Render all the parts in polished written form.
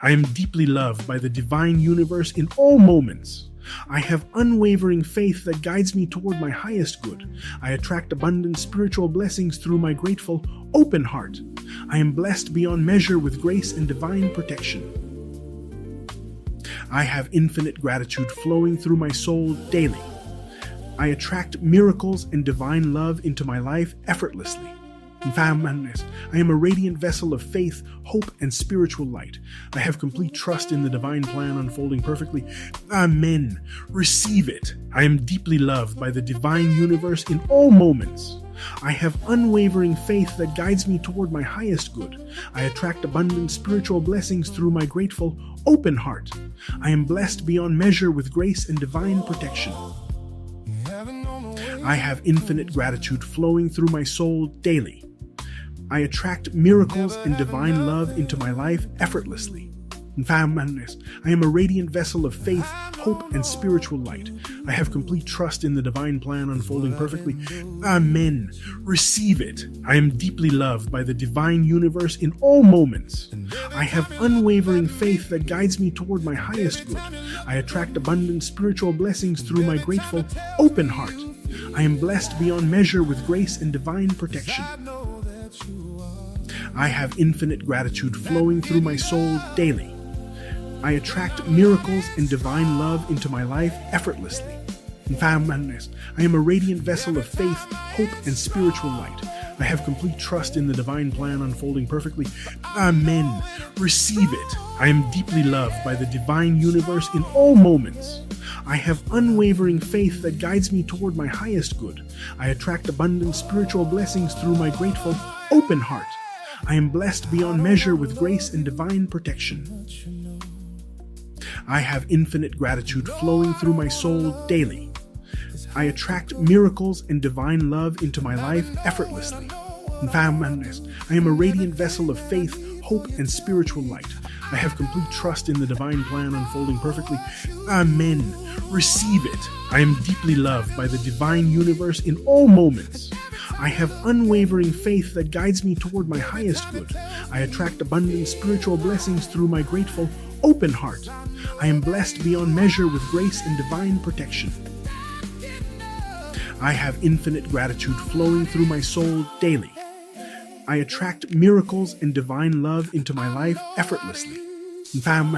I am deeply loved by the divine universe in all moments. I have unwavering faith that guides me toward my highest good. I attract abundant spiritual blessings through my grateful, open heart. I am blessed beyond measure with grace and divine protection. I have infinite gratitude flowing through my soul daily. I attract miracles and divine love into my life effortlessly. In fact, I am a radiant vessel of faith, hope, and spiritual light. I have complete trust in the divine plan unfolding perfectly. Amen. Receive it. I am deeply loved by the divine universe in all moments. I have unwavering faith that guides me toward my highest good. I attract abundant spiritual blessings through my grateful, open heart. I am blessed beyond measure with grace and divine protection. I have infinite gratitude flowing through my soul daily. I attract miracles and divine love into my life effortlessly. In fact, I am a radiant vessel of faith, hope, and spiritual light. I have complete trust in the divine plan unfolding perfectly. Amen. Receive it. I am deeply loved by the divine universe in all moments. I have unwavering faith that guides me toward my highest good. I attract abundant spiritual blessings through my grateful, open heart. I am blessed beyond measure with grace and divine protection. I have infinite gratitude flowing through my soul daily. I attract miracles and divine love into my life effortlessly. In fact, I am a radiant vessel of faith, hope, and spiritual light. I have complete trust in the divine plan unfolding perfectly. Amen. Receive it. I am deeply loved by the divine universe in all moments. I have unwavering faith that guides me toward my highest good. I attract abundant spiritual blessings through my grateful, open heart. I am blessed beyond measure with grace and divine protection. I have infinite gratitude flowing through my soul daily. I attract miracles and divine love into my life effortlessly. In fact, I am a radiant vessel of faith, hope, and spiritual light. I have complete trust in the divine plan unfolding perfectly. Amen. Receive it. I am deeply loved by the divine universe in all moments. I have unwavering faith that guides me toward my highest good. I attract abundant spiritual blessings through my grateful, open heart. I am blessed beyond measure with grace and divine protection. I have infinite gratitude flowing through my soul daily. I attract miracles and divine love into my life effortlessly. In fact,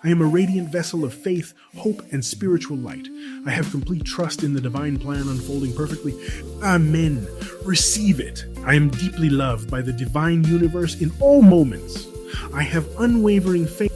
I am a radiant vessel of faith, hope, and spiritual light. I have complete trust in the divine plan unfolding perfectly. Amen. Receive it. I am deeply loved by the divine universe in all moments. I have unwavering faith